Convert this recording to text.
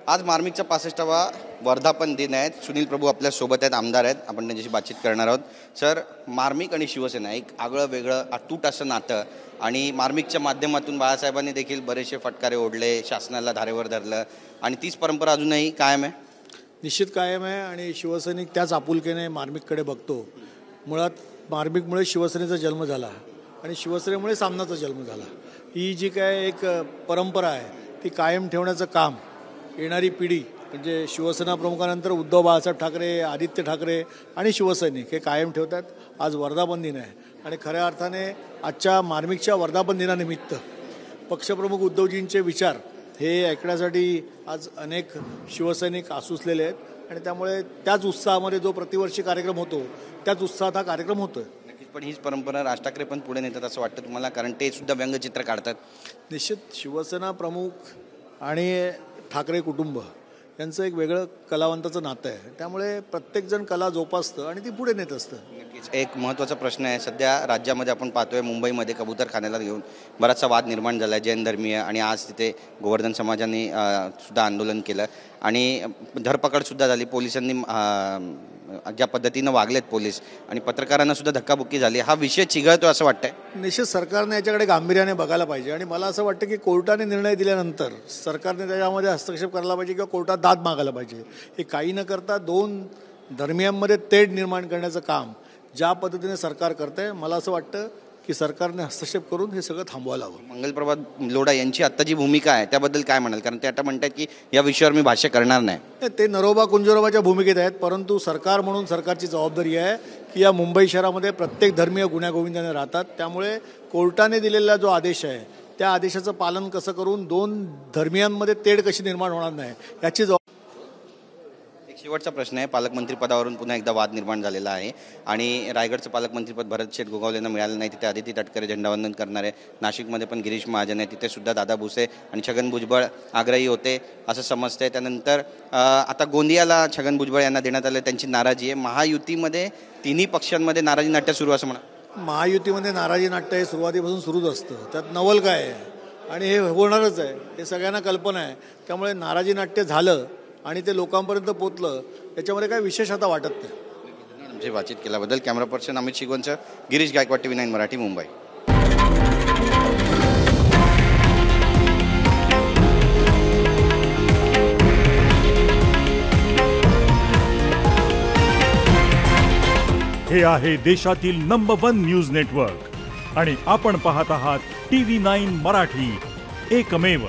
आज मार्मिकचा 65वा वर्धापन दिन आहे। सुनील प्रभू आपल्या सोबत आहेत, आमदार आहेत, आपण त्यांच्याशी बातचीत करणार आहोत। सर, मार्मिक आणि शिवसेना एक आगळं वेगळं अतूट असं नातं आणि मार्मिकच्या माध्यमातून बाळासाहेबांनी देखील बरेचसे फटकारे ओढले, शासनाला धारेवर धरलं आणि तीच परंपरा अजूनही कायम आहे। निश्चित कायम आहे आणि शिवसैनिक त्याच आपुलकीने मार्मिककडे बघतो। मुळात मार्मिकमुळे शिवसेनेचा जन्म झाला आणि शिवसेनेमुळे सामनाचा जन्म झाला। ही जी काय एक परंपरा आहे ती कायम ठेवण्याचं काम येणारी पिढी म्हणजे शिवसेना प्रमुखानंतर उद्धव बाळासाहेब ठाकरे, आदित्य ठाकरे आणि शिवसैनिक हे कायम ठेवतात। आज वर्धापन दिन आहे आणि खऱ्या अर्थाने आजच्या मार्मिकच्या वर्धापन दिनानिमित्त पक्षप्रमुख उद्धवजींचे विचार हे ऐकण्यासाठी आज अनेक शिवसैनिक आसुसलेले आहेत आणि त्यामुळे त्याच उत्साहामध्ये जो प्रतिवर्षी कार्यक्रम होतो त्याच उत्साहात हा कार्यक्रम होतोय। नक्कीच, पण हीच परंपरा राज ठाकरे पण पुढे नेतात असं वाटतं तुम्हाला? कारण ते सुद्धा व्यंगचित्र काढतात। निश्चित शिवसेना प्रमुख आणि ठाकरे कुटुंब यांचं एक वेगळं कलावंताचं नातं आहे, त्यामुळे प्रत्येकजण कला जोपासतं आणि ती पुढे नेत असतं। नक्कीच एक महत्त्वाचा प्रश्न आहे, सध्या राज्यामध्ये आपण पाहतोय मुंबईमध्ये कबूतरखान्याला घेऊन बराचसा वाद निर्माण झाला आहे जैन धर्मीय, आणि आज तिथे गोवर्धन समाजाने सुद्धा आंदोलन केलं आणि धरपकडसुद्धा झाली। पोलिसांनी ज्या पद्धतीनं वागलेत पोलीस आणि पत्रकारांना सुद्धा धक्काबुक्की झाली, हा विषय चिघळतो असं वाटतंय? निश्चित सरकारने याच्याकडे गांभीर्याने बघायला पाहिजे आणि मला असं वाटतं की कोर्टाने निर्णय दिल्यानंतर सरकारने त्याच्यामध्ये हस्तक्षेप करायला पाहिजे किंवा कोर्टात दाद मागायला पाहिजे। हे काही न करता दोन धर्मियांमध्ये तेढ निर्माण करण्याचं काम ज्या पद्धतीने सरकार करतंय, मला असं वाटतं की सरकारने हस्तक्षेप करून हे सगळं थांबवायला हवं। मंगलप्रभात लोढा यांची आत्ता जी भूमिका आहे त्याबद्दल काय म्हणाल? कारण ते आता म्हणतात की या विषयावर मी भाष्य करणार नाही। ते नरोबा कुंजरोबाच्या भूमिकेत आहेत, परंतु सरकार म्हणून सरकारची जबाबदारी आहे की या मुंबई शहरामध्ये प्रत्येक धर्मीय गुण्यागोविंदाने राहतात, त्यामुळे कोर्टाने दिलेला जो आदेश आहे त्या आदेशाचं पालन कसं करून दोन धर्मियांमध्ये तेढ कशी निर्माण होणार नाही याची जबाबदारी। शेवटचा प्रश्न आहे, पालकमंत्री पदावरून पुन्हा एकदा वाद निर्माण झालेला आहे आणि रायगडचं पालकमंत्रीपद भरत शेठ गोगावलेंना मिळालं नाही, तिथे आदिती तटकरे झेंडावंदन करणार आहे। नाशिकमध्ये पण गिरीश महाजन आहे, तिथे सुद्धा दादा भुसे आणि छगन भुजबळ आग्रही होते असं समजतंय। त्यानंतर आता गोंदियाला छगन भुजबळ यांना देण्यात आलं, त्यांची नाराजी आहे। महायुतीमध्ये तिन्ही पक्षांमध्ये नाराजी नाट्य सुरू असं म्हणा। महायुतीमध्ये नाराजी नाट्य हे सुरुवातीपासून सुरूच असतं, त्यात नवल काय आहे आणि हे होणारच आहे, हे सगळ्यांना कल्पना आहे। त्यामुळे नाराजी नाट्य झालं आणि ते लोकांपर्यंत पोचलं, याच्यामध्ये काय विशेष आता वाटत नाही। आमची बातचीत केल्याबद्दल कॅमेरा पर्सन अमित शिगवणचं, गिरीश गायकवाड, TV9 मराठी, मुंबई। हे आहे देशातील नंबर 1 न्यूज नेटवर्क आणि आपण पाहत आहात TV9 मराठी, एकमेव।